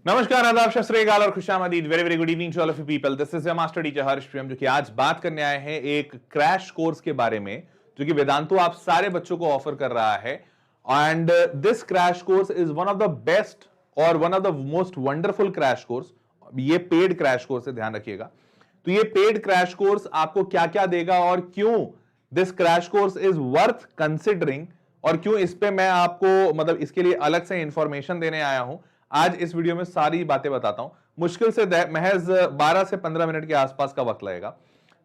नमस्कार, आदाब, सत श्री अकाल और खुशामदीद। Very very good evening to all of you people. This is your master teacher Harsh Priyam, जो कि आज बात करने आए हैं एक क्रैश कोर्स के बारे में जो कि वेदांतु आप सारे बच्चों को ऑफर कर रहा है। And this crash course is one of the best और one of the most wonderful crash course. ये पेड क्रैश कोर्स है, ध्यान रखिएगा। तो ये पेड क्रैश कोर्स आपको क्या क्या देगा और क्यों this crash course is worth considering और क्यों इस पे मैं आपको मतलब इसके लिए अलग से इंफॉर्मेशन देने आया हूं। आज इस वीडियो में सारी बातें बताता हूं। मुश्किल से महज 12 से 15 मिनट के आसपास का वक्त लगेगा,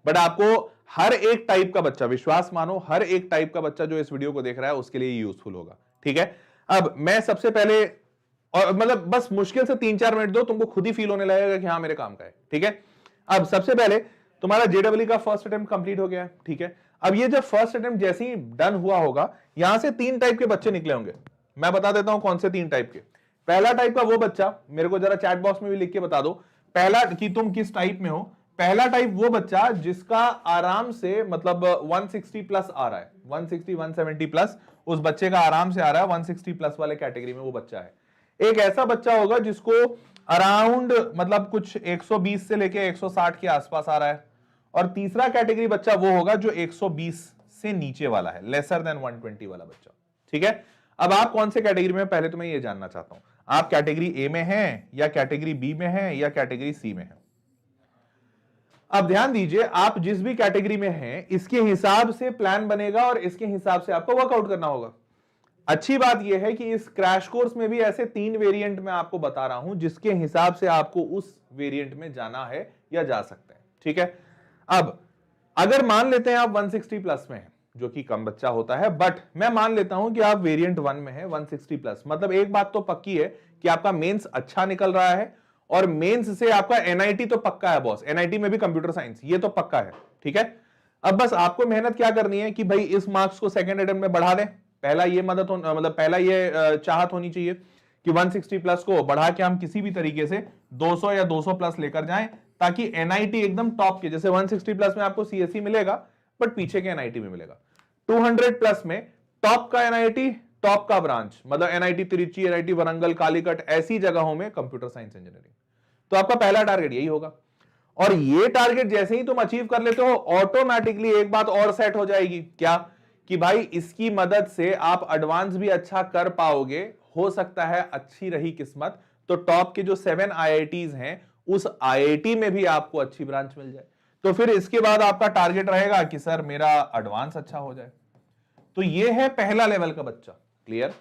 बट आपको हर एक टाइप का बच्चा, विश्वास मानो हर एक टाइप का बच्चा जो इस वीडियो को देख रहा है उसके लिए यूजफुल होगा। ठीक है, अब मैं सबसे पहले और मतलब बस मुश्किल से 3-4 मिनट दो, तुमको खुद ही फील होने लगेगा कि हाँ मेरे काम का है। ठीक है, अब सबसे पहले तुम्हारा जेडब्ल्यू का फर्स्ट अटेम्प्ट कंप्लीट हो गया है। ठीक है, अब ये जब फर्स्ट अटेम्प्ट जैसे ही डन हुआ होगा, यहां से 3 टाइप के बच्चे निकले होंगे। मैं बता देता हूं कौन से 3 टाइप के। पहला टाइप का वो बच्चा, मेरे को जरा चैट बॉक्स में भी लिख के बता दो पहला कि तुम किस टाइप में हो। पहला टाइप वो बच्चा जिसका आराम से मतलब 160 प्लस आ रहा है, 160 170 प्लस उस बच्चे का आराम से आ रहा है, 160 प्लस वाले कैटेगरी में वो बच्चा है। एक ऐसा बच्चा होगा जिसको अराउंड मतलब कुछ 120 से लेके 160 के आसपास आ रहा है। और तीसरा कैटेगरी बच्चा वो होगा जो 120 से नीचे वाला है, लेसर देन 120 वाला बच्चा। ठीक है, अब आप कौन से कैटेगरी में, पहले तो मैं ये जानना चाहता हूं, आप कैटेगरी ए में हैं या कैटेगरी बी में हैं या कैटेगरी सी में हैं। अब ध्यान दीजिए, आप जिस भी कैटेगरी में हैं इसके हिसाब से प्लान बनेगा और इसके हिसाब से आपको वर्कआउट करना होगा। अच्छी बात यह है कि इस क्रैश कोर्स में भी ऐसे 3 वेरिएंट में आपको बता रहा हूं जिसके हिसाब से आपको उस वेरिएंट में जाना है या जा सकते हैं। ठीक है, अब अगर मान लेते हैं आप 160 प्लस में हैं, जो कि कम बच्चा होता है, बट मैं मान लेता हूं कि आप वेरिएंट 1 में है 160 प्लस, मतलब एक बात तो पक्की है कि आपका मेंस अच्छा निकल रहा है और मेंस से आपका एनआईटी तो पक्का है बॉस, एनआईटी में भी कंप्यूटर साइंस, ये तो पक्का है। ठीक है, अब बस आपको मेहनत क्या करनी है कि भाई इस मार्क्स को सेकंड अटेम्प्ट में बढ़ा दें। पहला ये मतलब पहला ये चाहत होनी चाहिए कि 160 प्लस को बढ़ा के हम किसी भी तरीके से 200 या 200 प्लस लेकर जाएं, ताकि एनआईटी एकदम टॉप के, जैसे 160 प्लस में आपको सीएसई मिलेगा बट पीछे के एनआईटी में मिलेगा, 200 प्लस में टॉप का एनआईटी, टॉप का ब्रांच, मतलब एनआईटी तिरुचि, एनआईटी वरंगल, कालीकट, ऐसी जगहों में कंप्यूटर साइंस इंजीनियरिंग। तो आपका पहला टारगेट यही होगा। और ये टारगेट जैसे ही तुम अचीव कर लेते हो, ऑटोमेटिकली एक बात और सेट हो जाएगी, क्या कि भाई इसकी मदद से आप एडवांस भी अच्छा कर पाओगे। हो सकता है अच्छी रही किस्मत तो टॉप के जो 7 आईआईटीज हैं उस आईआईटी में भी आपको अच्छी ब्रांच मिल जाए। तो फिर इसके बाद आपका टारगेट रहेगा कि सर मेरा एडवांस अच्छा हो जाए। तो ये है पहला लेवल का बच्चा, क्लियर।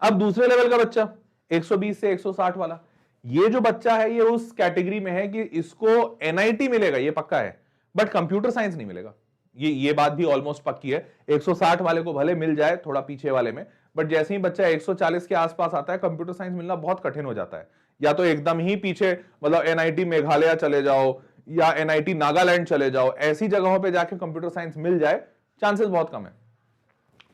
अब दूसरे लेवल का बच्चा 120 से 160 वाला, ये जो बच्चा है ये उस कैटेगरी में है कि इसको एनआईटी मिलेगा, ये पक्का है, बट कंप्यूटर साइंस नहीं मिलेगा। ये बात भी ऑलमोस्ट पक्की है। 160 वाले को भले मिल जाए थोड़ा पीछे वाले में, बट जैसे ही बच्चा 140 के आसपास आता है कंप्यूटर साइंस मिलना बहुत कठिन हो जाता है। या तो एकदम ही पीछे मतलब एनआईटी मेघालय चले जाओ या एनआईटी नागालैंड चले जाओ, ऐसी जगहों पे जाके कंप्यूटर साइंस मिल जाए, चांसेस बहुत कम है।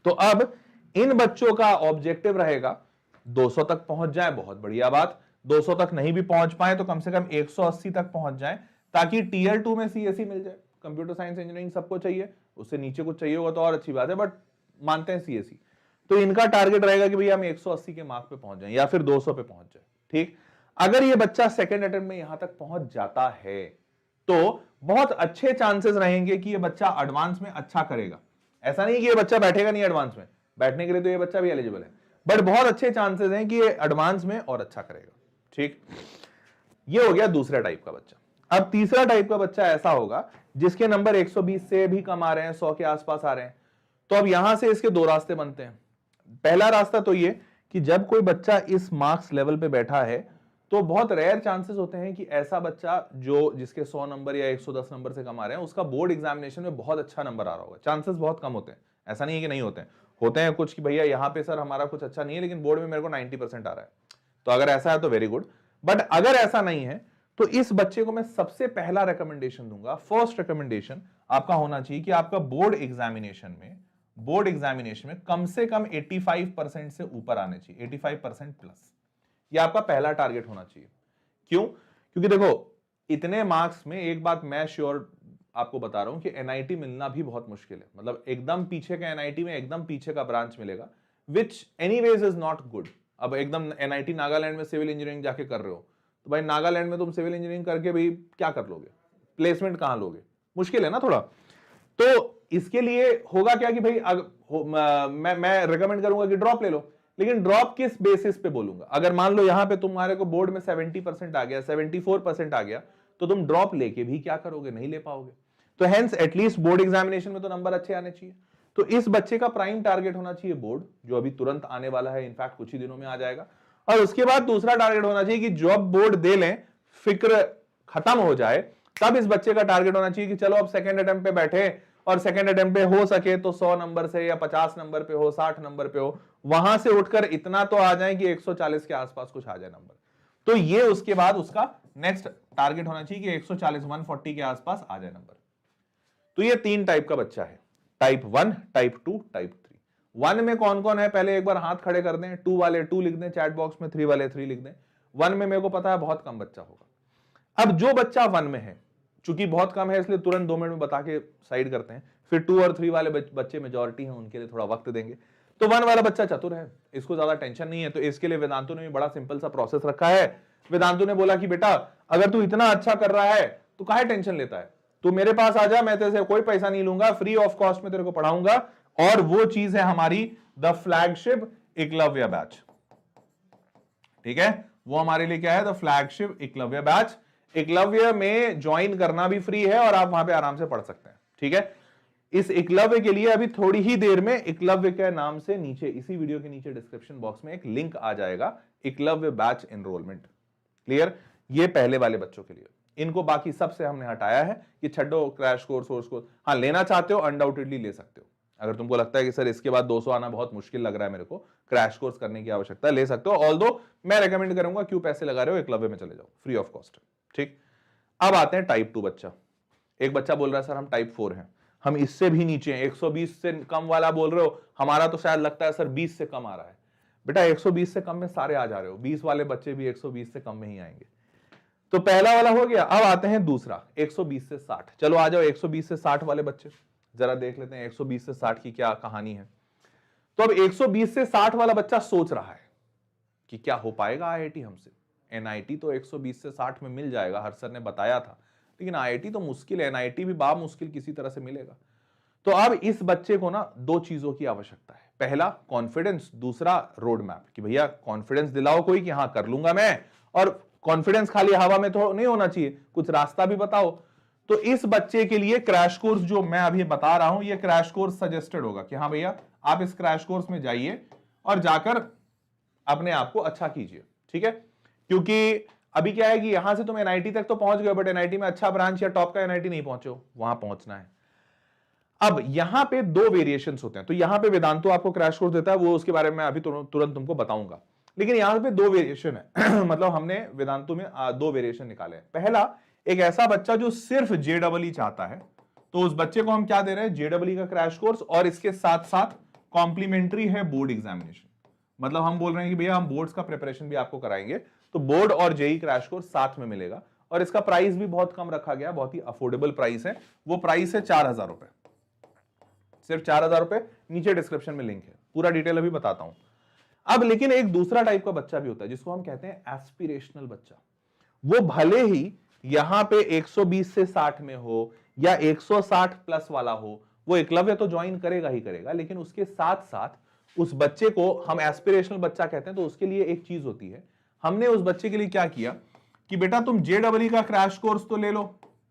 तो अब इन बच्चों का ऑब्जेक्टिव रहेगा 200 तक पहुंच जाए, बहुत बढ़िया बात। 200 तक नहीं भी पहुंच पाए तो कम से कम 180 तक पहुंच जाए, ताकि टीयर 2 में सीएसई मिल जाए। कंप्यूटर साइंस इंजीनियरिंग सबको चाहिए, उससे नीचे कुछ चाहिए होगा तो और अच्छी बात है, बट मानते हैं सीएसई। तो इनका टारगेट रहेगा कि भैया हम 180 के मार्क पे पहुंच जाए या फिर 200 पे पहुंच जाए। ठीक, अगर ये बच्चा सेकंड अटेम्प्ट में यहां तक पहुंच जाता है तो बहुत अच्छे चांसेस रहेंगे कि ये बच्चा एडवांस में अच्छा करेगा। ऐसा नहीं कि ये बच्चा बैठेगा नहीं एडवांस में, बैठने के लिए तो ये बच्चा भी एलिजिबल है, बट बहुत अच्छे चांसेस हैं कि ये एडवांस में और अच्छा करेगा। ठीक, ये हो गया दूसरा टाइप का बच्चा। अब तीसरा टाइप का बच्चा ऐसा होगा जिसके नंबर 120 से भी कम आ रहे हैं, 100 के आसपास आ रहे हैं। तो अब यहां से इसके 2 रास्ते बनते हैं। पहला रास्ता तो ये कि जब कोई बच्चा इस मार्क्स लेवल पे बैठा है तो बहुत रेयर चांसेस होते हैं कि ऐसा बच्चा जो जिसके 100 नंबर या 110 नंबर से कम आ रहे हैं उसका बोर्ड एग्जामिनेशन में बहुत अच्छा नंबर आ रहा होगा। चांसेस बहुत कम होते हैं, ऐसा नहीं है कि नहीं होते हैं, होते हैं कुछ कि भैया यहाँ पे सर हमारा कुछ अच्छा नहीं है लेकिन बोर्ड में मेरे को 90% आ रहा है। तो अगर ऐसा है तो वेरी गुड, बट अगर ऐसा नहीं है तो इस बच्चे को मैं सबसे पहला रिकमेंडेशन दूंगा, फर्स्ट रिकमेंडेशन आपका होना चाहिए कि आपका बोर्ड एग्जामिनेशन में कम से कम 85% से ऊपर आने चाहिए, 85% प्लस। ये आपका पहला टारगेट होना चाहिए। क्यों? क्योंकि देखो इतने मार्क्स में एक बात मैं श्योर आपको बता रहा हूं कि एनआईटी मिलना भी बहुत मुश्किल है। मतलब एकदम पीछे का एनआईटी में एकदम पीछे का ब्रांच मिलेगा, विच एनीवेज इज नॉट गुड। अब एकदम एनआईटी नागालैंड में सिविल इंजीनियरिंग जाके कर रहे हो तो भाई नागालैंड में तुम सिविल इंजीनियरिंग करके भी क्या कर लोगे, प्लेसमेंट कहां लोगे, मुश्किल है ना थोड़ा। तो इसके लिए होगा क्या कि भाई मैं रिकमेंड करूंगा कि ड्रॉप ले लो, लेकिन ड्रॉप किस बेसिस पे बोलूंगा, अगर मान लो यहां पे तुम्हारे को बोर्ड में 70% आ गया, 74% आ गया, तो तुम ड्रॉप लेके भी क्या करोगे, नहीं ले पाओगे। तो हेंस एटलीस्ट बोर्ड एग्जामिनेशन में तो नंबर अच्छे आने चाहिए। तो इस बच्चे का प्राइम टारगेट होना चाहिए बोर्ड, जो अभी तुरंत आने वाला है, इनफैक्ट कुछ ही दिनों में आ जाएगा। और उसके बाद दूसरा टारगेट होना चाहिए कि जॉब बोर्ड दे लें, फिक्र खत्म हो जाए, तब इस बच्चे का टारगेट होना चाहिए कि चलो अब सेकंड अटेम्प्ट पे बैठे, और सेकंड अटेम्प्ट पे हो सके तो 100 नंबर से या 50 नंबर पे हो, 60 नंबर पे हो, वहां से उठकर इतना तो आ जाए कि 140 के आसपास कुछ आ जाए नंबर। तो ये उसके बाद उसका नेक्स्ट टारगेट होना चाहिए कि 140 140 के आसपास आ जाए नंबर। तो ये 3 टाइप का बच्चा है, टाइप 1, टाइप 2, टाइप 3। 1 में कौन कौन है पहले एक बार हाथ खड़े कर दें, 2 वाले 2 लिख दें चैट बॉक्स में, 3 वाले 3 लिख दें। 1 में मेरे को पता है बहुत कम बच्चा होगा। अब जो बच्चा 1 में है, चूंकि बहुत कम है इसलिए तुरंत 2 मिनट में बता के साइड करते हैं, फिर 2 और 3 वाले बच्चे मेजॉरिटी हैं, उनके लिए थोड़ा वक्त देंगे। तो 1 वाला बच्चा चतुर है, इसको ज्यादा टेंशन नहीं है, तो इसके लिए वेदांतु ने भी बड़ा सिंपल सा प्रोसेस रखा है। वेदांतु ने बोला कि बेटा अगर तू इतना अच्छा कर रहा है तो काहे टेंशन लेता है, तू मेरे पास आ जा, मैं तेरे से कोई पैसा नहीं लूंगा, फ्री ऑफ कॉस्ट में तेरे को पढ़ाऊंगा। और वो चीज है हमारी द फ्लैगशिप एकलव्य बैच। ठीक है, वो हमारे लिए क्या है, the flagship Eklavya batch. Eklavya में ज्वाइन करना भी फ्री है और आप वहां पे आराम से पढ़ सकते हैं। ठीक है, इस एकलव्य के लिए अभी थोड़ी ही देर में एकलव्य के नाम से नीचे, इसी वीडियो के नीचे डिस्क्रिप्शन बॉक्स में एक लिंक आ जाएगा, एकलव्य बैच एनरोलमेंट। क्लियर, ये पहले वाले बच्चों के लिए। इनको बाकी सबसे हमने हटाया है कि छड्डो क्रैश कोर्स को। हाँ, लेना चाहते हो अनडाउटेडली ले सकते हो, अगर तुमको लगता है कि सर इसके बाद 200 आना बहुत मुश्किल लग रहा है मेरे को, क्रैश कोर्स करने की आवश्यकता है, ले सकते हो। ऑल्दो मैं रेकमेंड करूंगा क्यों पैसे लगा रहे हो, एकलव्य में चले जाओ, फ्री ऑफ कॉस्ट। ठीक, अब आते हैं टाइप 2 बच्चा। एक बच्चा बोल रहा है सर हम टाइप 4 हैं, हम इससे भी नीचे हैं, 120 से कम वाला बोल रहे हो, हमारा तो शायद लगता है सर 20 से कम आ रहा है। बेटा 120 से कम में सारे आ जा रहे हो, 20 वाले बच्चे भी 120 से कम में ही आएंगे। तो पहला वाला हो गया। अब आते हैं दूसरा, 120 से 60। चलो आ जाओ 120 से 60 वाले बच्चे, जरा देख लेते हैं 120 से 60 की क्या कहानी है। तो अब 120 से 60 वाला बच्चा सोच रहा है कि क्या हो पाएगा आईआईटी हमसे। एनआईटी तो 120 से 60 में मिल जाएगा, हर सर ने बताया था, लेकिन आईआईटी तो मुश्किल है, एनआईटी भी बा मुश्किल किसी तरह से मिलेगा। तो अब इस बच्चे को ना 2 चीजों की आवश्यकता है, पहला कॉन्फिडेंस, दूसरा रोड मैप, कि भैया कॉन्फिडेंस दिलाओ कोई कि हाँ कर लूंगा मैं, और कॉन्फिडेंस खाली हवा में तो नहीं होना चाहिए, कुछ रास्ता भी बताओ। तो इस बच्चे के लिए क्रैश कोर्स जो मैं अभी बता रहा हूं, ये क्रैश कोर्स सजेस्टेड होगा कि हाँ भैया आप इस क्रैश कोर्स में जाइए और जाकर अपने आप को अच्छा कीजिए। ठीक है, क्योंकि अभी क्या है कि यहां से तुम एनआईटी तक तो पहुंच गए, बट एनआईटी में अच्छा ब्रांच या टॉप का एनआईटी नहीं पहुंचे हो, वहां पहुंचना है। अब यहां पे 2 वेरिएशंस होते हैं, तो यहां पे वेदांतो आपको क्रैश कोर्स देता है, वो उसके बारे में अभी तुरंत तुमको बताऊंगा, लेकिन यहां पे 2 वेरिएशन है मतलब हमने वेदांतो में 2 वेरिएशन निकाले हैं। पहला, एक ऐसा बच्चा जो सिर्फ जेडबलई चाहता है, तो उस बच्चे को हम क्या दे रहे हैं, जेडबलई का क्रैश कोर्स, और इसके साथ साथ कॉम्प्लीमेंट्री है बोर्ड एग्जामिनेशन। मतलब हम बोल रहे हैं कि भैया हम बोर्ड्स का प्रिपरेशन भी आपको कराएंगे, तो बोर्ड और जेई क्रैश कोर्स साथ में मिलेगा, और इसका प्राइस भी बहुत कम रखा गया, बहुत ही अफोर्डेबल प्राइस है। वो प्राइस है 4000 रुपए, सिर्फ 4000 रुपए। नीचे डिस्क्रिप्शन में लिंक है, पूरा डिटेल अभी बताता हूं। अब लेकिन एक दूसरा टाइप का बच्चा भी होता है जिसको हम कहते हैं एस्पिरेशनल बच्चा। वो भले ही यहां पे 120 से 60 में हो या 160 प्लस वाला हो, वो एकलव्य तो ज्वाइन करेगा ही करेगा, लेकिन उसके साथ साथ उस बच्चे को हम एस्पिरेशनल बच्चा कहते हैं। तो उसके लिए एक चीज होती है, हमने उस बच्चे के लिए क्या किया कि बेटा तुम जेडबलई का क्रैश कोर्स तो ले लो,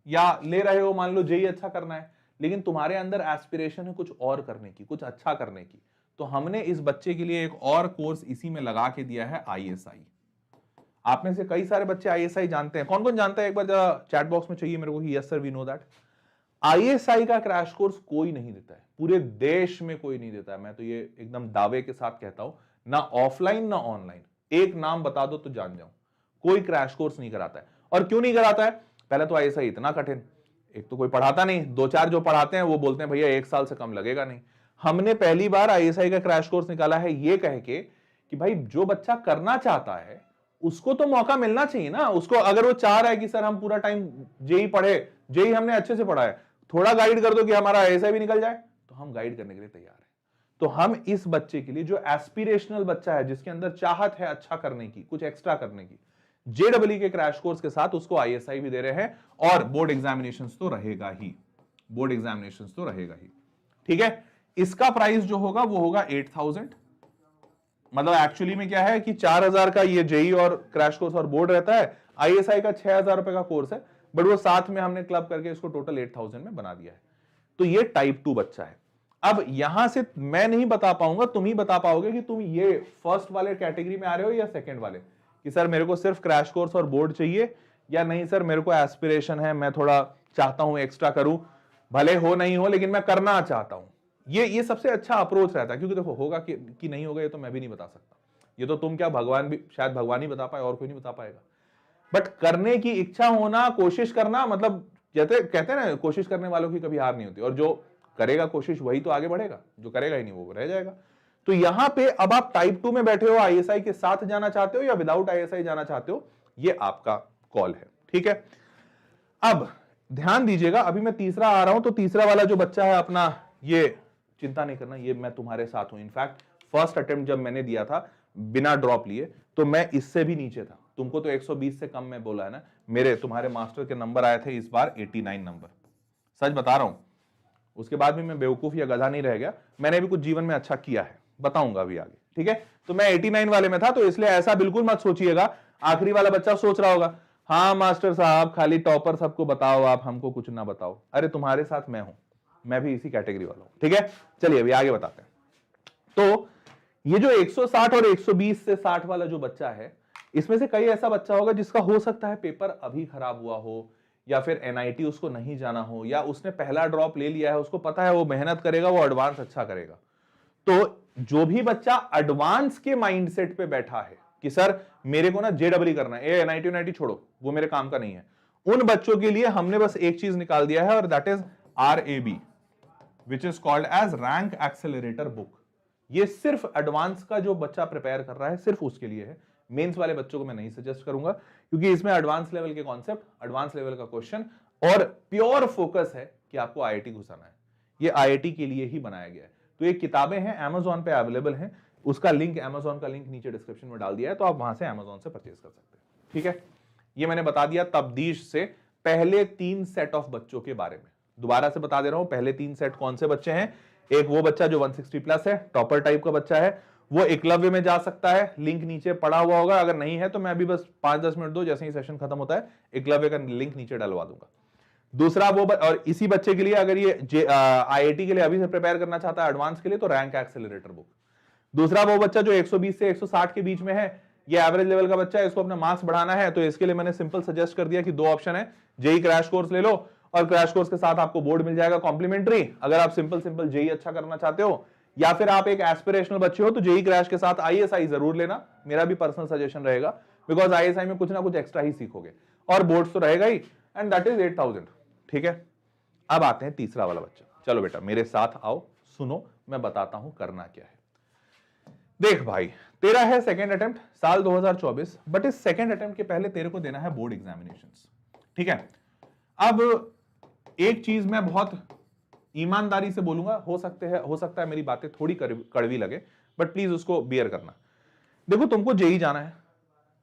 या ले रहे हो, मान लो जेई अच्छा करना है, लेकिन तुम्हारे अंदर एस्पिरेशन है कुछ और करने की, कुछ अच्छा करने की, तो हमने इस बच्चे के लिए एक और कोर्स इसी में लगा के दिया है, आईएसआई। आप में से कई सारे बच्चे आईएसआई जानते हैं, कौन कौन जानता है एक बार जरा चैट बॉक्स में चाहिए मेरे को कि yes sir we know that. ISI का क्रैश कोर्स कोई नहीं देता है, पूरे देश में कोई नहीं देता है, मैं तो ये एकदम दावे के साथ कहता हूं, ना ऑफलाइन ना ऑनलाइन। एक नाम बता दो तो जान जाओ, कोई क्रैश कोर्स नहीं कराता है। और क्यों नहीं कराता है, पहले तो आईएसआई इतना कठिन, एक तो कोई पढ़ाता नहीं, 2-4 जो पढ़ाते हैं वो बोलते हैं भैया 1 साल से कम लगेगा नहीं। हमने पहली बार आईएसआई का क्रैश कोर्स निकाला है ये कह के कि भाई जो बच्चा करना चाहता है उसको तो मौका मिलना चाहिए ना। उसको अगर वो चाह रहा है कि सर हम पूरा टाइम जेई पढ़े, जेई हमने अच्छे से पढ़ा है, थोड़ा गाइड कर दो कि हमारा आईएसआई भी निकल जाए, तो हम गाइड करने के लिए तैयार हैं। तो हम इस बच्चे के लिए जो एस्पिरेशनल बच्चा है, जिसके अंदर चाहत है अच्छा करने की, कुछ एक्स्ट्रा करने की, जेडब्ल्यू के क्रैश कोर्स के साथ उसको आईएसआई भी दे रहे हैं, और बोर्ड एग्जामिनेशंस तो रहेगा ही, बोर्ड एग्जामिनेशंस तो रहेगा ही। ठीक है, इसका प्राइस जो होगा वो होगा 8000। मतलब एक्चुअली में क्या है कि 4000 का ये जेई और क्रैश कोर्स और बोर्ड रहता है, आईएसआई का 6000 रुपए का कोर्स है, बट वो साथ में हमने क्लब करके इसको टोटल 8000 में बना दिया है। तो ये टाइप 2 बच्चा है। अब यहां से मैं नहीं बता पाऊंगा, तुम ही बता पाओगे कि तुम ये फर्स्ट वाले कैटेगरी में आ रहे हो या सेकंड वाले, कि सर मेरे को सिर्फ क्रैश कोर्स और बोर्ड चाहिए, या नहीं सर मेरे को एस्पिरेशन है, मैं थोड़ा चाहता हूं एक्स्ट्रा करूं, भले हो नहीं हो लेकिन मैं करना चाहता हूं। ये सबसे अच्छा अप्रोच रहता है, क्योंकि देखो होगा कि नहीं होगा ये तो मैं भी नहीं बता सकता, ये तो तुम क्या भगवान भी, शायद भगवान ही बता पाए और कोई नहीं बता पाएगा। बट करने की इच्छा होना, कोशिश करना, मतलब कहते हैं ना कोशिश करने वालों की कभी हार नहीं होती, और जो करेगा कोशिश वही तो आगे बढ़ेगा, जो करेगा ही नहीं वो रह जाएगा। तो यहां पे अब आप टाइप 2 में बैठे हो, आईएसआई के साथ जाना चाहते हो या विदाउट आईएसआई जाना चाहते हो, ये आपका कॉल है। ठीक है, अब ध्यान दीजिएगा, अभी मैं तीसरा आ रहा हूं, तो तीसरा वाला जो बच्चा है अपना, ये चिंता नहीं करना, ये मैं तुम्हारे साथ हूं। इनफैक्ट फर्स्ट अटेम्प्ट जब मैंने दिया था बिना ड्रॉप लिए, तो मैं इससे भी नीचे था, तुमको तो 120 से कम में बोला है ना, मेरे तुम्हारे मास्टर के नंबर आए थे इस बार 89 नंबर, सच बता रहा हूं। उसके बाद भी मैं बेवकूफ या गधा नहीं रह गया, मैंने भी कुछ जीवन में अच्छा किया है, बताऊंगा अभी आगे। ठीक है, तो मैं 89 वाले में था, तो इसलिए ऐसा बिल्कुल मत सोचिएगा। आखिरी वाला बच्चा सोच रहा होगा हाँ मास्टर साहब खाली टॉपर सबको बताओ, आप हमको कुछ ना बताओ। अरे तुम्हारे साथ मैं हूं, मैं भी इसी कैटेगरी वाला हूं। ठीक है, चलिए अभी आगे बताते हैं। तो ये जो 160 और 120 से 60 वाला जो बच्चा है, इसमें से कई ऐसा बच्चा होगा जिसका हो सकता है पेपर अभी खराब हुआ हो, या फिर एनआईटी उसको नहीं जाना हो, या उसने पहला ड्रॉप ले लिया है, उसको पता है वो मेहनत करेगा, वो एडवांस अच्छा करेगा। तो जो भी बच्चा एडवांस के माइंडसेट पे बैठा है कि सर मेरे को ना जेडब्ल्यू करना है, एनआईटी एनआईटी छोड़ो, वो मेरे काम का नहीं है, उन बच्चों के लिए हमने बस एक चीज निकाल दिया है, और that is RAB, which is called as rank accelerator book. ये सिर्फ एडवांस का जो बच्चा प्रिपेयर कर रहा है सिर्फ उसके लिए है। मेंस वाले बच्चों को मैं नहीं सजेस्ट करूंगा, क्योंकि इसमें एडवांस लेवल के कॉन्सेप्ट, एडवांस लेवल का क्वेश्चन, और प्योर फोकस है कि आपको आईआईटी घुसाना है। ये आईआईटी के लिए ही बनाया गया है। तो ये किताबें हैं, Amazon पे अवेलेबल हैं, उसका लिंक, Amazon का लिंक नीचे डिस्क्रिप्शन में डाल दिया है, तो आप वहां से Amazon से परचेज कर सकते हैं। ठीक है, ये मैंने बता दिया तब्दीश से पहले 3 सेट ऑफ बच्चों के बारे में। दोबारा से बता दे रहा हूं, पहले 3 सेट कौन से बच्चे हैं। एक वो बच्चा जो 160 प्लस है, टॉपर टाइप का बच्चा है, वो एकलव्य में जा सकता है, लिंक नीचे पड़ा हुआ होगा, अगर नहीं है तो मैं अभी बस 5-10 मिनट दो, जैसे ही सेशन खत्म होता है एकलव्य का लिंक नीचे डलवा दूंगा। दूसरा वो और इसी बच्चे के लिए अगर ये आईआईटी के लिए अभी से प्रिपेयर करना चाहता है एडवांस के लिए, तो रैंक एक्सेलरेटर बुक। दूसरा वो बच्चा जो 120 से 160 के बीच में है, ये एवरेज लेवल का बच्चा है, इसको अपना मार्क्स बढ़ाना है, तो इसके लिए मैंने सिंपल सजेस्ट कर दिया कि 2 ऑप्शन है, जेई क्रैश कोर्स ले लो, और क्रैश कोर्स के साथ आपको बोर्ड मिल जाएगा कॉम्प्लीमेंट्री, अगर आप सिंपल जेई अच्छा करना चाहते हो, या फिर आप एक एस्पिरेशनल बच्चे हो तो जेई क्रैश के साथ आईएसआई जरूर लेना, मेरा भी पर्सनल सजेशन रहेगा, बिकॉज आईएसआई में कुछ ना कुछ एक्स्ट्रा ही सीखोगे, और बोर्ड्स तो रहेगा ही, एंड दैट इज 8000। ठीक है, अब आते हैं तीसरा वाला बच्चा। चलो बेटा मेरे साथ आओ, सुनो, मैं बताता हूं करना क्या है। देख भाई, तेरा है सेकेंड अटेम्प्ट साल 2024, बट इस सेकेंड अटेम्प्ट के पहले तेरे को देना है बोर्ड एग्जामिनेशंस। ठीक है, अब एक चीज मैं बहुत ईमानदारी से बोलूंगा, हो सकता है मेरी बातें थोड़ी कड़वी लगे, बट प्लीज उसको बियर करना। देखो तुमको जेई जाना है,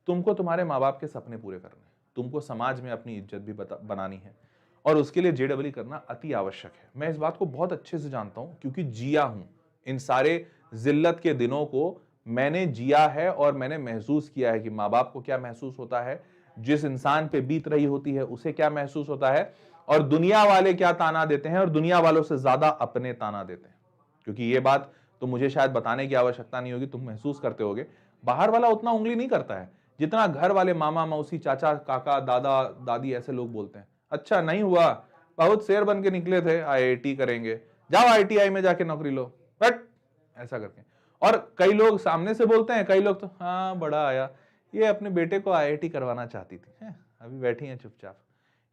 तुमको तुम्हारे माँ बाप के सपने पूरे करने हैं, तुमको समाज में अपनी इज्जत भी बनानी है, और उसके लिए जेडब्ल्यू करना अति आवश्यक है। मैं इस बात को बहुत अच्छे से जानता हूं, क्योंकि जिया हूं इन सारे जिल्लत के दिनों को, मैंने जिया है, और मैंने महसूस किया है कि माँ बाप को क्या महसूस होता है, जिस इंसान पे बीत रही होती है उसे क्या महसूस होता है, और दुनिया वाले क्या ताना देते हैं, और दुनिया वालों से ज्यादा अपने ताना देते हैं। क्योंकि ये बात तो मुझे शायद बताने की आवश्यकता नहीं होगी, तुम महसूस करते होगे, बाहर वाला उतना उंगली नहीं करता है जितना घर वाले, मामा मौसी चाचा काका दादा दादी ऐसे लोग बोलते हैं। अच्छा नहीं हुआ, बहुत शेर बन के निकले थे, आईआईटी करेंगे, जाओ आईटीआई में जाके नौकरी लो, बट ऐसा करके। और कई लोग सामने से बोलते हैं, कई लोग तो हाँ बड़ा आया, ये अपने बेटे को आईआईटी करवाना चाहती थी, अभी बैठी हैं चुपचाप।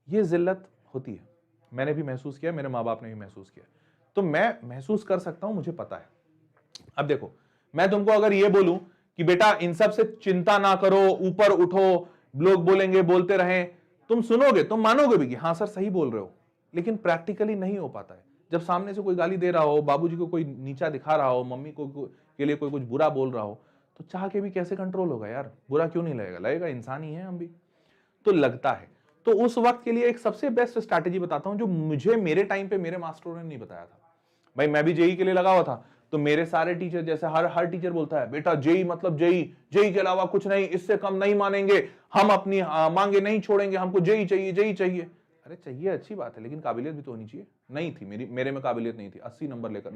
ये जिल्लत होती है, मैंने भी महसूस किया, मेरे माँ बाप ने भी महसूस किया, तो मैं महसूस कर सकता हूं, मुझे पता है। अब देखो, मैं तुमको अगर ये बोलूं कि बेटा इन सब से चिंता ना करो, ऊपर उठो, लोग बोलेंगे बोलते रहें, तुम सुनोगे, तुम मानोगे भी कि हाँ सर सही बोल रहे हो, लेकिन प्रैक्टिकली नहीं हो पाता है। जब सामने से कोई गाली दे रहा हो, बाबूजी को कोई नीचा दिखा रहा हो, मम्मी को के लिए कोई कुछ बुरा बोल रहा हो, तो चाह के भी कैसे कंट्रोल होगा यार, बुरा क्यों नहीं लगेगा, लगेगा, इंसान ही है हम भी, तो लगता है। तो उस वक्त के लिए एक सबसे बेस्ट स्ट्रैटेजी बताता हूं जो मुझे मेरे टाइम पे मेरे मास्टरों ने नहीं बताया था। भाई मैं भी जेई के लिए लगा हुआ था, तो मेरे सारे टीचर, जैसे हर टीचर बोलता है बेटा जेई मतलब जेई, जेई के अलावा कुछ नहीं, इससे कम नहीं मानेंगे हम, अपनी मांगे नहीं छोड़ेंगे, हमको जेई चाहिए, जेई चाहिए। अरे चाहिए अच्छी बात है, लेकिन काबिलियत भी तो होनी चाहिए। नहीं थी मेरे में काबिलियत नहीं थी। 80 नंबर लेकर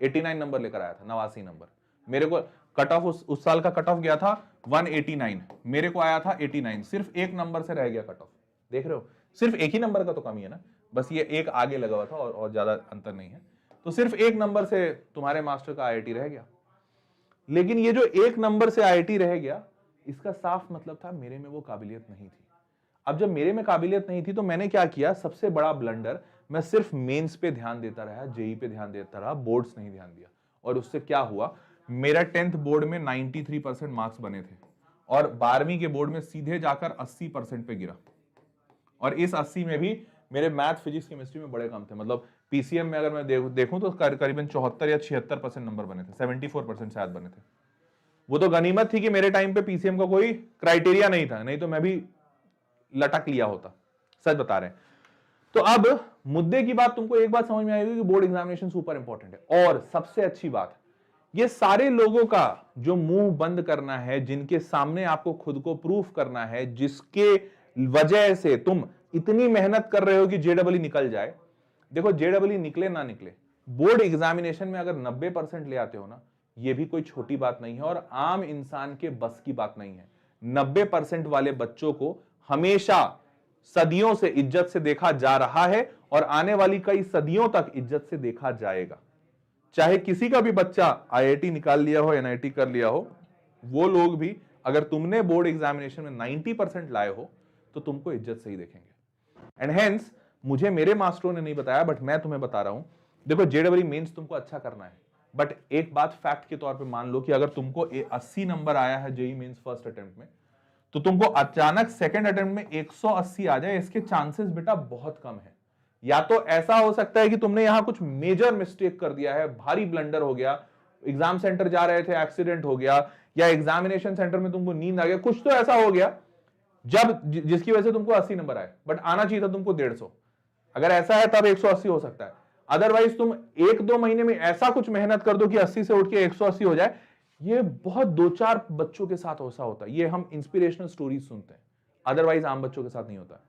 89 नंबर लेकर आया था, 89 नंबर मेरे को। कट ऑफ उस साल का कट ऑफ गया था 189, मेरे को आया था 89, सिर्फ एक नंबर से रह गया कट ऑफ। देख रहे हो, सिर्फ एक ही नंबर का तो कमी है ना, बस ये एक आगे लगा हुआ था और ज्यादा अंतर नहीं है। तो सिर्फ एक नंबर से तुम्हारे मास्टर का आईआईटी रह गया। लेकिन ये जो एक नंबर से आईआईटी रह गया, इसका साफ मतलब था मेरे में वो काबिलियत नहीं थी। अब जब मेरे में काबिलियत नहीं थी तो मैंने क्या किया, सबसे बड़ा ब्लंडर, मैं सिर्फ मेंस पे ध्यान देता रहा, जेई पे ध्यान देता रहा, बोर्ड्स नहीं ध्यान दिया। और उससे क्या हुआ, मेरा 10th बोर्ड में 93% मार्क्स बने थे और 12वीं के बोर्ड में सीधे जाकर 80% पे गिरा। और इस 80 में भी मेरे मैथ, फिजिक्स, केमिस्ट्री में बड़े कम थे। मतलब पीसीएम में अगर मैं देखूं तो करीबन 74 या 76% नंबर बने थे, 74% शायद बने थे। वो तो गनीमत थी कि मेरे टाइम पे पीसीएम का कोई क्राइटेरिया नहीं था, नहीं तो मैं भी लटक लिया होता, सच बता रहे हैं। तो अब मुद्दे की बात तुमको एक बात समझ में आएगी कि बोर्ड एग्जामिनेशन सुपर इंपॉर्टेंट है। और सबसे अच्छी बात, ये सारे लोगों का जो मुंह बंद करना है, जिनके सामने आपको खुद को प्रूफ करना है, जिसके वजह से तुम इतनी मेहनत कर रहे हो कि जेडबल निकल जाए। देखो जेडबल निकले ना निकले, बोर्ड एग्जामिनेशन में अगर 90% ले आते हो ना, ये भी कोई छोटी बात नहीं है और आम इंसान के बस की बात नहीं है। 90% वाले बच्चों को हमेशा सदियों से इज्जत से देखा जा रहा है और आने वाली कई सदियों तक इज्जत से देखा जाएगा। चाहे किसी का भी बच्चा आईआईटी निकाल लिया हो, एनआईटी कर लिया हो, वो लोग भी अगर तुमने बोर्ड एग्जामिनेशन में 90% लाए हो तो तुमको इज्जत से ही देखेंगे। एंड हेंस मुझे मेरे मास्टरों ने नहीं बताया, बट मैं तुम्हें बता रहा हूं। देखो जेडबल मेंस तुमको अच्छा करना है, बट एक बात फैक्ट के तौर पे मान लो कि अगर तुमको 80 नंबर आया है जेई मेंस फर्स्ट अटेम्प्ट में, तो तुमको अचानक सेकंड अटेम्प्ट में 180 आ जाए, इसके चांसेस बेटा बहुत कम है। या तो ऐसा हो सकता है कि तुमने यहां कुछ मेजर मिस्टेक कर दिया है, भारी ब्लंडर हो गया, एग्जाम सेंटर जा रहे थे एक्सीडेंट हो गया, या एग्जामिनेशन सेंटर में तुमको नींद आ गया, कुछ तो ऐसा हो गया जब जिसकी वजह से तुमको 80 नंबर आए, बट आना चाहिए था तुमको 150। अगर ऐसा है तब 180 हो सकता है। अदरवाइज तुम 1-2 महीने में ऐसा कुछ मेहनत कर दो कि 80 से उठ के 180 हो जाए। ये बहुत 2-4 बच्चों के साथ ऐसा होता है, ये हम इंस्पिरेशनल स्टोरीज सुनते हैं, अदरवाइज आम बच्चों के साथ नहीं होता।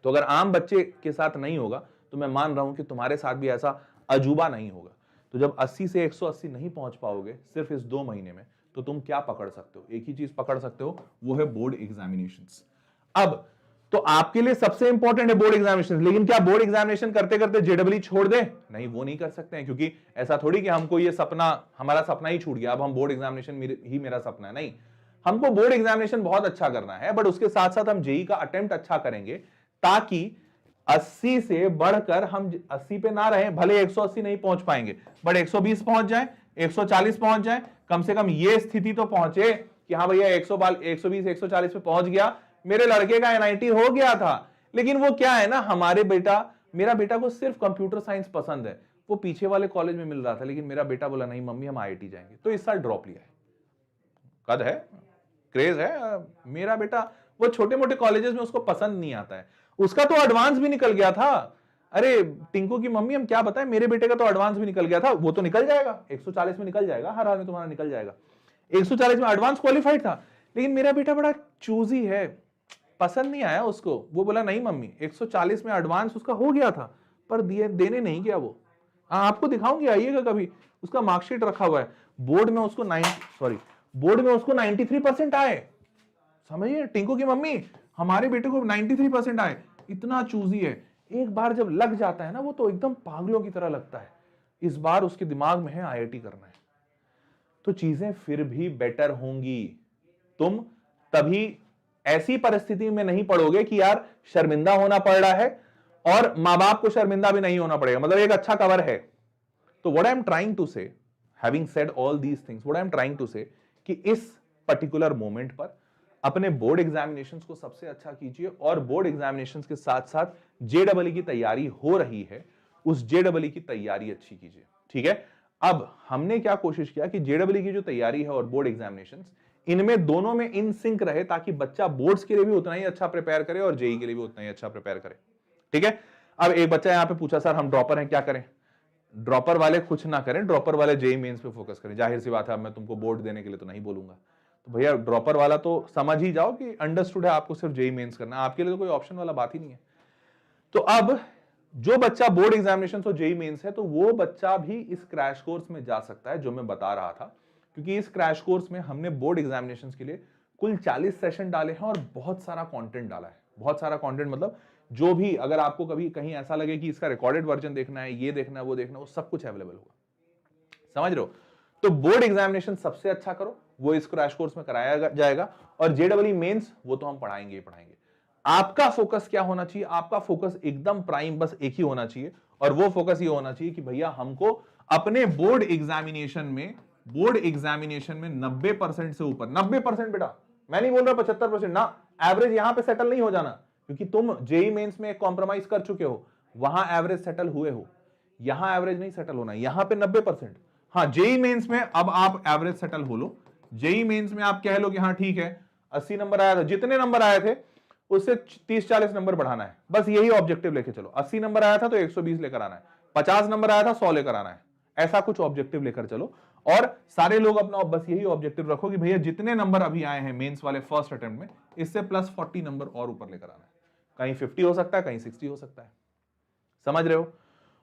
तो अगर आम बच्चे के साथ नहीं होगा तो मैं मान रहा हूं कि तुम्हारे साथ भी ऐसा अजूबा नहीं होगा। तो जब 80 से 180 नहीं पहुंच पाओगे सिर्फ इस 2 महीने में, तो तुम क्या पकड़ सकते हो, एक ही चीज पकड़ सकते हो, वो है बोर्ड एग्जामिनेशंस। अब तो आपके लिए सबसे इंपॉर्टेंट है बोर्ड एग्जामिनेशन, लेकिन क्या बोर्ड एग्जामिनेशन करते करते जेडबल छोड़ दे? नहीं, वो नहीं कर सकते हैं, क्योंकि ऐसा थोड़ी कि हमको ये सपना, हमारा सपना ही छूट गया, अब हम बोर्ड एग्जामिनेशन ही मेरा सपना है। नहीं, हमको बोर्ड एग्जामिनेशन बहुत अच्छा करना है, बट उसके साथ साथ हम जेई का अटेम्प्ट अच्छा करेंगे, ताकि 80 से बढ़कर हम 80 पे ना रहे। भले 180 नहीं पहुंच पाएंगे, बट 120 पहुंच जाए, 140 पहुंच जाए, कम से कम ये स्थिति तो पहुंचे कि हाँ भैया 120 140 पे पहुंच गया, मेरे लड़के का एनआईटी हो गया था। लेकिन वो क्या है ना, मेरा बेटा को सिर्फ कंप्यूटर साइंस पसंद है, वो पीछे वाले कॉलेज में मिल रहा था, लेकिन मेरा बेटा बोला नहीं मम्मी हम आईआईटी जाएंगे, तो इस साल ड्रॉप लिया है। कद है, क्रेज है मेरा बेटा, वो छोटे मोटे कॉलेजेस में उसको पसंद नहीं आता है, उसका तो एडवांस भी निकल गया था। अरे टिंकू की मम्मी हम क्या बताएं, मेरे बेटे का तो एडवांस भी निकल गया था, वो तो निकल जाएगा 140 में, निकल जाएगा, हर हाल में तुम्हारा निकल जाएगा। 140 में एडवांस क्वालिफाइड था, लेकिन मेरा बेटा बड़ा चूजी है, पसंद नहीं आया उसको, वो बोला नहीं मम्मी 140 में एडवांस उसका हो गया था, पर देने नहीं गया वो। आपको दिखाऊंगी, आइएगा कभी, उसका मार्कशीट रखा हुआ है, बोर्ड में उसको 93% आए। समझिए टिंकू की मम्मी, हमारे बेटे को 93% आए, इतना चूजी है। एक बार जब लग जाता है ना, वो तो एकदम पागलों की तरह लगता है। इस बार उसके दिमाग में है आईआईटी करना है, तो चीजें फिर भी बेटर होंगी। तुम तभी ऐसी परिस्थिति में नहीं पड़ोगे कि यार शर्मिंदा होना पड़ रहा है, और मां बाप को शर्मिंदा भी नहीं होना पड़ेगा, मतलब एक अच्छा कवर है। तो what I am trying to say, having said all these things, what I am trying to say कि इस पर्टिकुलर मोमेंट पर अपने बोर्ड एग्जामिनेशंस को सबसे अच्छा कीजिए, और बोर्ड एग्जामिनेशंस के साथ साथ जेडबल की तैयारी हो रही है, उस जेडबल की तैयारी अच्छी कीजिए। ठीक है, अब हमने क्या कोशिश किया कि जेडब्ल्यू की जो तैयारी है और बोर्ड एग्जामिनेशंस, इनमें दोनों में इन सिंक रहे, ताकि बच्चा बोर्ड्स के लिए भी उतना ही अच्छा प्रिपेयर करे और जेई के लिए भी उतना ही अच्छा प्रिपेयर करे। ठीक है। अब एक बच्चा यहां पे पूछा, सर हम ड्रॉपर हैं, क्या करें? ड्रॉपर वाले कुछ ना करें, ड्रॉपर वाले जेई मेंस पे फोकस करें। जाहिर सी बात है, अब मैं तुमको बोर्ड देने के लिए तो नहीं बोलूंगा, तो भैया ड्रॉपर वाला तो समझ ही जाओ कि अंडरस्टूड है, आपको सिर्फ जेई मेंस करना है, आपके लिए तो कोई ऑप्शन वाला बात ही नहीं है। तो अब जो बच्चा बोर्ड एग्जामिनेशन और जेई मेंस है, तो वो बच्चा भी इस क्रैश कोर्स में जा सकता है जो मैं बता रहा था, क्योंकि इस क्रैश कोर्स में हमने बोर्ड एग्जामिनेशन के लिए कुल 40 सेशन डाले हैं और बहुत सारा कंटेंट डाला है। बहुत सारा कंटेंट मतलब जो भी, अगर आपको कभी कहीं ऐसा लगे कि इसका रिकॉर्डेड वर्जन देखना है, ये देखना है, वो देखना है, वो सब कुछ अवेलेबल होगा। समझ रहे हो? तो बोर्ड एग्जामिनेशन सबसे अच्छा करो, वो इस क्रैश कोर्स में कराया जाएगा, और जेडब्ल्यू मेंस वो तो हम पढ़ाएंगे ही पढ़ाएंगे। आपका फोकस क्या होना चाहिए? आपका फोकस एकदम प्राइम, बस एक ही होना चाहिए, और वो फोकस ये होना चाहिए कि भैया हमको अपने बोर्ड एग्जामिनेशन में 90% से ऊपर, 90% बेटा, मैं नहीं बोल रहा 75% ना, एवरेज यहां पे सेटल नहीं हो जाना, क्योंकि तुम जेई मेंस में एक कॉम्प्रोमाइज कर चुके हो, वहां एवरेज सेटल हुए हो, यहां एवरेज नहीं सेटल होना, यहां पे 90%। हाँ, जेई मेंस में अब आप एवरेज सेटल हो लो, जेई मेंस में आप कह लो कि हाँ ठीक है 80 नंबर आया था, जितने नंबर आए थे उससे 30-40 नंबर बढ़ाना है, बस यही ऑब्जेक्टिव लेके चलो। 80 नंबर आया था तो 120 लेकर आना है, 50 नंबर आया था 100 लेकर आना है, ऐसा कुछ ऑब्जेक्टिव लेकर चलो। और सारे लोग अपना बस यही ऑब्जेक्टिव रखो कि भैया जितने नंबर अभी आए हैं मेंस वाले फर्स्ट अटेम्प्ट में, इससे प्लस 40 नंबर और ऊपर लेकर आना है। कहीं 50 हो सकता है, कहीं 60 हो सकता है। समझ रहे हो?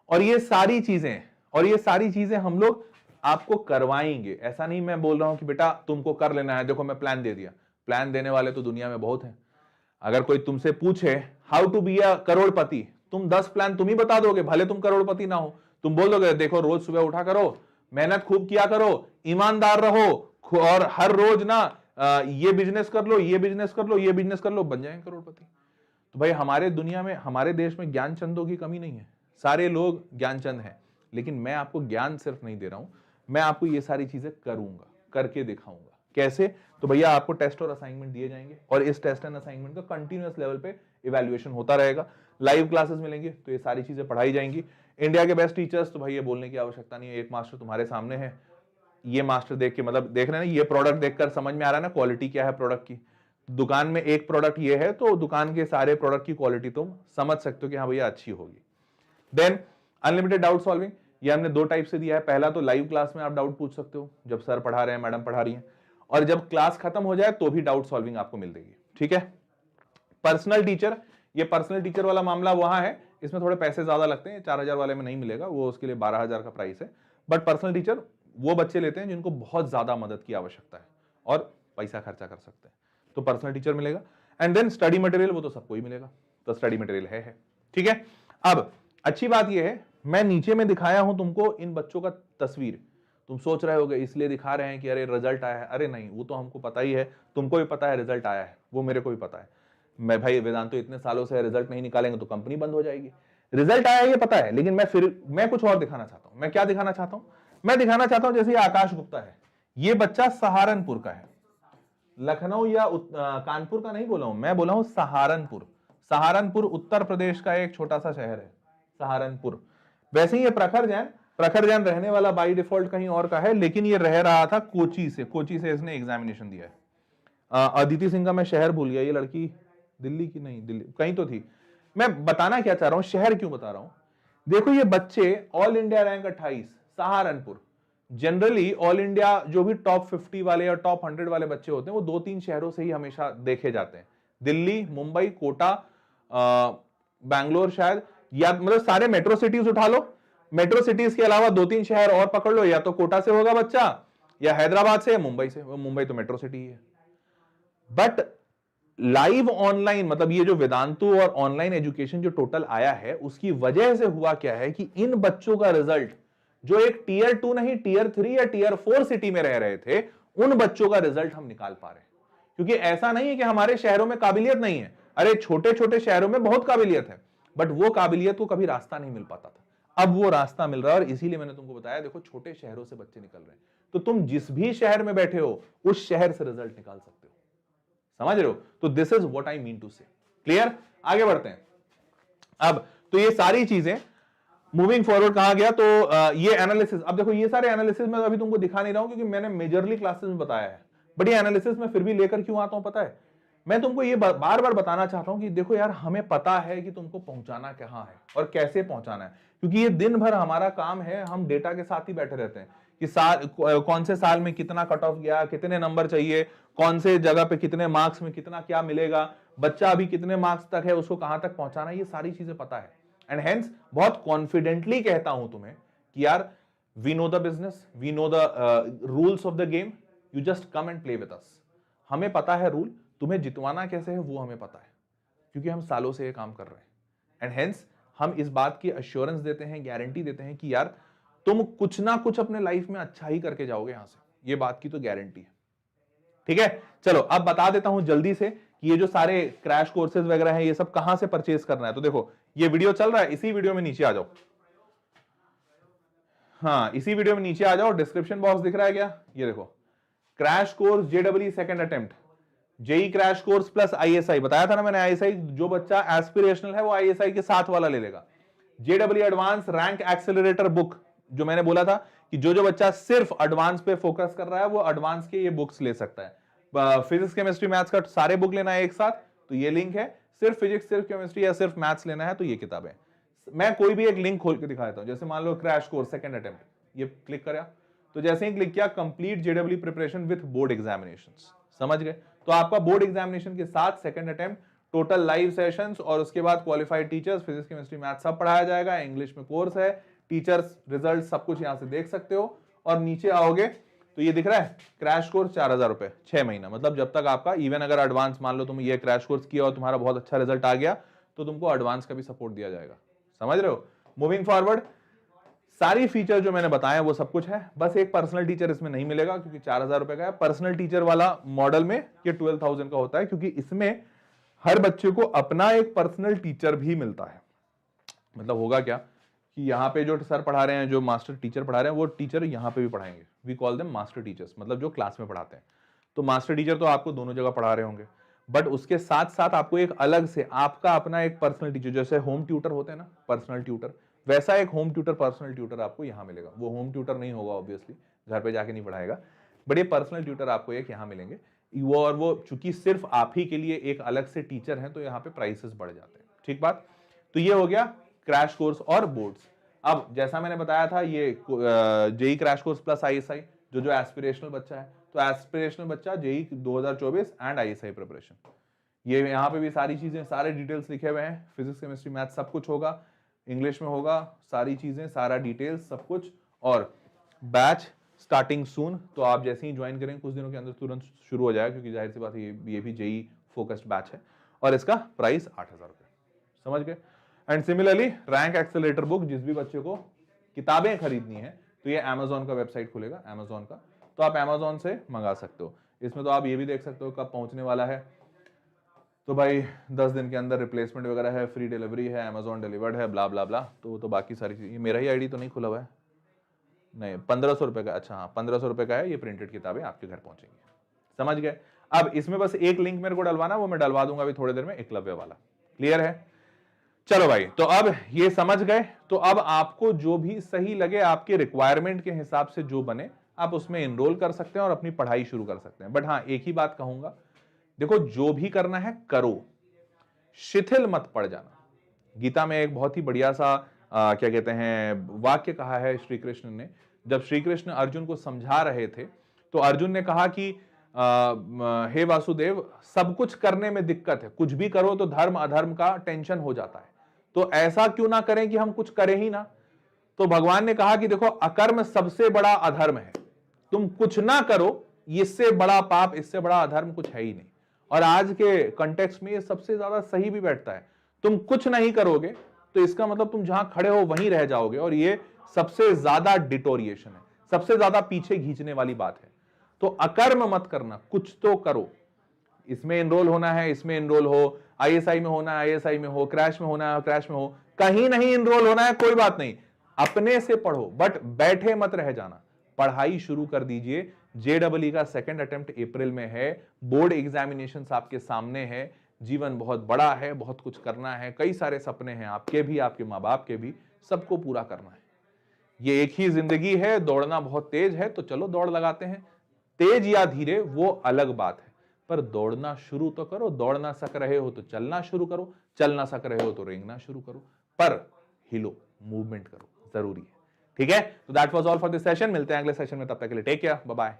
और ये सारी चीजें हम लोग आपको करवाएंगे। ऐसा नहीं मैं बोल रहा हूं कि बेटा तुमको कर लेना है, देखो मैं प्लान दे दिया। प्लान देने वाले तो दुनिया में बहुत हैं। अगर कोई तुमसे पूछे हाउ टू बी अ करोड़पति, तुम 10 प्लान तुम ही बता दोगे, भले तुम करोड़पति ना हो। तुम बोल दोगे देखो रोज सुबह उठा करो, मेहनत खूब किया करो, ईमानदार रहो, और हर रोज ना ये बिजनेस कर लो, ये बिजनेस कर लो, ये बिजनेस कर लो, बन जाएंगे करोड़पति। तो भाई हमारे दुनिया में, हमारे देश में ज्ञानचंदों की कमी नहीं है, सारे लोग ज्ञानचंद हैं। लेकिन मैं आपको ज्ञान सिर्फ नहीं दे रहा हूं, मैं आपको ये सारी चीजें करूंगा, करके दिखाऊंगा। कैसे? तो भैया आपको टेस्ट और असाइनमेंट दिए जाएंगे, और इस टेस्ट एंड असाइनमेंट का कंटिन्यूअस लेवल पे इवैल्यूएशन होता रहेगा। लाइव क्लासेस मिलेंगे, तो ये सारी चीजें पढ़ाई जाएंगी। इंडिया के बेस्ट टीचर्स, तो भाई ये बोलने की आवश्यकता नहीं है, एक मास्टर तुम्हारे सामने है। ये मास्टर देख के, मतलब देख रहे हैं ना, ये प्रोडक्ट देखकर समझ में आ रहा है ना क्वालिटी क्या है प्रोडक्ट की। दुकान में एक प्रोडक्ट ये है, तो दुकान के सारे प्रोडक्ट की क्वालिटी तुम समझ सकते हो कि हाँ भैया अच्छी होगी। देन अनलिमिटेड डाउट सॉल्विंग, ये हमने 2 टाइप से दिया है। पहला तो लाइव क्लास में आप डाउट पूछ सकते हो, जब सर पढ़ा रहे हैं, मैडम पढ़ा रही हैं, और जब क्लास खत्म हो जाए तो भी डाउट सॉल्विंग आपको मिल देगी। ठीक है। पर्सनल टीचर, ये पर्सनल टीचर वाला मामला वहां है, इसमें थोड़े पैसे ज्यादा लगते हैं, 4000 वाले में नहीं मिलेगा, वो उसके लिए 12000 का प्राइस है। बट पर्सनल टीचर वो बच्चे लेते हैं जिनको बहुत ज्यादा मदद की आवश्यकता है और पैसा खर्चा कर सकते हैं, तो पर्सनल टीचर मिलेगा। एंड देन स्टडी मटेरियल, वो तो सबको ही मिलेगा, तो स्टडी मटेरियल है। ठीक है। अब अच्छी बात यह है, मैं नीचे में दिखाया हूं तुमको इन बच्चों का तस्वीर। तुम सोच रहे होगे इसलिए दिखा रहे हैं कि अरे रिजल्ट आया है। अरे नहीं, वो तो हमको पता ही है, तुमको भी पता है रिजल्ट आया है, वो मेरे को भी पता है। मैं भाई वेदांतो इतने सालों से रिजल्ट नहीं निकालेंगे तो कंपनी बंद हो जाएगी। रिजल्ट आया है ये पता है, लेकिन मैं कुछ और दिखाना चाहता हूं। मैं क्या दिखाना चाहता हूं? मैं दिखाना चाहता हूं जैसे आकाश गुप्ता है, ये बच्चा सहारनपुर का है, लखनऊ या कानपुर का नहीं बोला हूं, मैं बोला हूं सहारनपुर। सहारनपुर उत्तर प्रदेश का एक छोटा सा शहर है, सहारनपुर। वैसे ही ये प्रखर जैन रहने वाला बाई डिफॉल्ट कहीं और का है, लेकिन ये रह रहा था कोची से इसने एग्जामिनेशन दिया है। अदिति सिंह का मैं शहर भूल गया, ये लड़की दिल्ली की नहीं, दिल्ली कहीं तो थी। मैं बताना क्या चाह रहा हूं, शहर क्यों बता रहा हूं, देखो ये बच्चे all India rank 28, Saharanpur. Generally all India जो भी टॉप 50 वाले या टॉप 100 वाले बच्चे होते हैं, वो 2-3 शहरों से ही हमेशा देखे जाते हैं, दिल्ली, मुंबई, कोटा, बैंगलोर शायद, या मतलब सारे मेट्रो सिटीज उठा लो, मेट्रो सिटीज के अलावा 2-3 शहर और पकड़ लो, या तो कोटा से होगा बच्चा, या हैदराबाद से, या मुंबई से। मुंबई तो मेट्रो सिटी है। बट लाइव ऑनलाइन, मतलब ये जो वेदांतु और ऑनलाइन एजुकेशन जो टोटल आया है, उसकी वजह से हुआ क्या है कि इन बच्चों का रिजल्ट, जो एक टियर 2 नहीं, टियर 3 या टियर 4 सिटी में रह रहे थे, उन बच्चों का रिजल्ट हम निकाल पा रहे हैं। क्योंकि ऐसा नहीं है कि हमारे शहरों में काबिलियत नहीं है, अरे छोटे छोटे शहरों में बहुत काबिलियत है, बट वो काबिलियत को कभी रास्ता नहीं मिल पाता था, अब वो रास्ता मिल रहा है। और इसीलिए मैंने तुमको बताया, देखो छोटे शहरों से बच्चे निकल रहे हैं, तो तुम जिस भी शहर में बैठे हो उस शहर से रिजल्ट निकाल सकते हो। समझ रहे हो? तो this is what I mean to say. Clear? आगे बढ़ते हैं। अब तो ये सारी चीजें मूविंग फॉरवर्ड कहा गया तो ये एनालिसिस, अब देखो ये सारे एनालिसिस मैं अभी तुमको दिखा नहीं रहा हूं क्योंकि मैंने मेजरली क्लासेस में बताया है, बट ये एनालिसिस मैं फिर भी लेकर क्यों आता हूं पता है, मैं तुमको ये बार बार बताना चाहता हूं कि देखो यार हमें पता है कि तुमको पहुंचाना कहां है और कैसे पहुंचाना है, क्योंकि ये दिन भर हमारा काम है, हम डेटा के साथ ही बैठे रहते हैं कि साल कौन से साल में कितना कट ऑफ गया, कितने नंबर चाहिए, कौन से जगह पे कितने मार्क्स में कितना क्या मिलेगा, बच्चा अभी कितने मार्क्स तक है, उसको कहां तक पहुंचाना है, ये सारी चीजें पता है। एंड हेंस बहुत कॉन्फिडेंटली कहता हूं तुम्हें कि यार we know the business, we know the rules of the game, you just come and play with us. हमें पता है रूल, तुम्हें जितवाना कैसे है वो हमें पता है, क्योंकि हम सालों से ये काम कर रहे हैं। एंड हेंस हम इस बात की अश्योरेंस देते हैं, गारंटी देते हैं कि यार तुम कुछ ना कुछ अपने लाइफ में अच्छा ही करके जाओगे यहां से, ये बात की तो गारंटी है। ठीक है, चलो अब बता देता हूं जल्दी से कि ये जो सारे क्रैश कोर्सेज वगैरह हैं ये सब कहां से परचेज करना है। तो देखो ये वीडियो चल रहा है, इसी वीडियो में नीचे आ जाओ, हाँ इसी वीडियो में नीचे आ जाओ, डिस्क्रिप्शन बॉक्स दिख रहा है क्या, ये देखो क्रैश कोर्स जेडब्ल्यू second attempt, JEE crash course plus ISI, बताया था ना मैंने, आईएसआई जो बच्चा एस्पिरेशनल है वो आईएसआई के साथ वाला ले लेगा। JW advance rank accelerator book, जो मैंने बोला था कि जो बच्चा सिर्फ एडवांस पे फोकस कर रहा है वो एडवांस के ये बुक्स ले सकता है। फिजिक्स केमिस्ट्री मैथ्स का सारे बुक लेना है एक साथ तो ये लिंक है, सिर्फ फिजिक्स सिर्फ केमिस्ट्री या सिर्फ मैथ्स लेना है तो ये किताबें, मैं कोई भी एक लिंक खोल के दिखा देता हूं। जैसे मान लो क्रैश कोर्स सेकंड अटेम्प्ट, ये क्लिक करा तो जैसे ही क्लिक किया complete JW preparation with board examinations, समझ गए, तो आपका बोर्ड एग्जामिनेशन के साथ second attempt, total live sessions और उसके बाद qualified teachers, physics chemistry maths सब पढ़ाया जाएगा, इंग्लिश में कोर्स है, टीचर्स रिजल्ट सब कुछ यहां से देख सकते हो। और नीचे आओगे तो ये दिख रहा है क्रैश कोर्स 4000 रुपए 6 महीना, मतलब जब तक आपका इवन अगर एडवांस मान लो तुम ये क्रैश कोर्स किया और तुम्हारा बहुत अच्छा रिजल्ट आ गया तो तुमको एडवांस का भी सपोर्ट दिया जाएगा, समझ रहे हो। मूविंग फॉरवर्ड सारी फीचर जो मैंने बताए वो सब कुछ है, बस एक पर्सनल टीचर इसमें नहीं मिलेगा क्योंकि 4000 रुपए का है। पर्सनल टीचर वाला मॉडल में ये 12000 का होता है क्योंकि इसमें हर बच्चे को अपना एक पर्सनल टीचर भी मिलता है। मतलब होगा क्या कि यहाँ पे जो सर पढ़ा रहे हैं, जो मास्टर टीचर पढ़ा रहे हैं, वो टीचर यहाँ पे भी पढ़ाएंगे, we call them master teachers, मतलब जो क्लास में पढ़ाते हैं। तो मास्टर टीचर तो आपको दोनों जगह पढ़ा रहे होंगे, बट उसके साथ साथ आपको एक अलग से आपका अपना एक पर्सनल टीचर, जैसे होम ट्यूटर होते हैं ना पर्सनल ट्यूटर, वैसा एक होम ट्यूटर पर्सनल ट्यूटर आपको यहाँ मिलेगा। वो होम ट्यूटर नहीं होगा ऑब्वियसली, घर पे जाके नहीं पढ़ाएगा, बट ये पर्सनल ट्यूटर आपको एक यहाँ मिलेंगे। और वो चूंकि सिर्फ आप ही के लिए एक अलग से टीचर हैं तो यहाँ पे प्राइसेस बढ़ जाते हैं, ठीक बात। तो ये हो गया क्रैश कोर्स और बोर्ड्स। अब जैसा मैंने बताया था ये JEE crash course plus ISI, जो एस्पिरेशनल बच्चा है, तो एस्पिरेशनल बच्चा जेई 2024 एंड आईएसआई प्रिपरेशन, ये यहाँ पे भी सारी चीजें सारे डिटेल्स लिखे हुए हैं, फिजिक्स केमिस्ट्री मैथ सब कुछ होगा, इंग्लिश में होगा, सारी चीजें सारा डिटेल्स सब कुछ। और बैच स्टार्टिंग सून, तो आप जैसे ही ज्वाइन करेंगे कुछ दिनों के अंदर तुरंत शुरू हो जाएगा क्योंकि जाहिर सी बात है ये भी जेई फोकस्ड बैच है और इसका प्राइस 8000 रुपए, समझ गए। And similarly rank accelerator book, जिस भी बच्चे को किताबें खरीदनी है तो ये Amazon का वेबसाइट खुलेगा, Amazon का, तो आप Amazon से मंगा सकते हो। इसमें तो आप ये भी देख सकते हो कब पहुंचने वाला है, तो भाई 10 दिन के अंदर रिप्लेसमेंट वगैरह है, फ्री डिलीवरी है, Amazon डिलीवर्ड है, ब्ला ब्ला ब्ला, तो बाकी सारी चीज, मेरा ही आईडी तो नहीं खुला हुआ है, नहीं 1500 रुपए का, अच्छा हाँ 1500 रुपए का है, ये प्रिंटेड किताबें आपके घर पहुंचेंगी, समझ गए। अब इसमें बस एक लिंक मेरे को डलवाना, वो मैं डलवा दूंगा अभी थोड़ी देर में, एकलव्य वाला, क्लियर है। चलो भाई, तो अब ये समझ गए, तो अब आपको जो भी सही लगे आपके रिक्वायरमेंट के हिसाब से जो बने आप उसमें एनरोल कर सकते हैं और अपनी पढ़ाई शुरू कर सकते हैं। बट हाँ एक ही बात कहूंगा, देखो जो भी करना है करो, शिथिल मत पड़ जाना। गीता में एक बहुत ही बढ़िया सा क्या कहते हैं वाक्य कहा है श्री कृष्ण ने, जब श्री कृष्ण अर्जुन को समझा रहे थे तो अर्जुन ने कहा कि हे वासुदेव, सब कुछ करने में दिक्कत है, कुछ भी करो तो धर्म अधर्म का टेंशन हो जाता है, तो ऐसा क्यों ना करें कि हम कुछ करें ही ना। तो भगवान ने कहा कि देखो अकर्म सबसे बड़ा अधर्म है, तुम कुछ ना करो, इससे बड़ा पाप, इससे बड़ा अधर्म कुछ है ही नहीं। और आज के कंटेक्स्ट में ये सबसे ज्यादा सही भी बैठता है, तुम कुछ नहीं करोगे तो इसका मतलब तुम जहां खड़े हो वहीं रह जाओगे, और ये सबसे ज्यादा डिटोरिएशन है, सबसे ज्यादा पीछे खींचने वाली बात है। तो अकर्म मत करना, कुछ तो करो, इसमें एनरोल होना है इसमें एनरोल हो, आईएसआई में होना है आईएसआई में हो, क्रैश में होना है क्रैश में हो, कहीं नहीं एनरोल होना है कोई बात नहीं, अपने से पढ़ो, बट बैठे मत रह जाना, पढ़ाई शुरू कर दीजिए। जेडब्ल्यू का सेकंड अटेम्प्ट अप्रैल में है, बोर्ड एग्जामिनेशन आपके सामने है, जीवन बहुत बड़ा है, बहुत कुछ करना है, कई सारे सपने हैं आपके भी, आपके माँ बाप के भी, सबको पूरा करना है। ये एक ही जिंदगी है, दौड़ना बहुत तेज है तो चलो दौड़ लगाते हैं, तेज या धीरे वो अलग बात है, पर दौड़ना शुरू तो करो। दौड़ ना सक रहे हो तो चलना शुरू करो, चल ना सक रहे हो तो रेंगना शुरू करो, पर हिलो, मूवमेंट करो, जरूरी है। ठीक है, तो that was all for this session. मिलते हैं अगले सेशन में, तब तक के लिए टेक केयर, बाय बाय।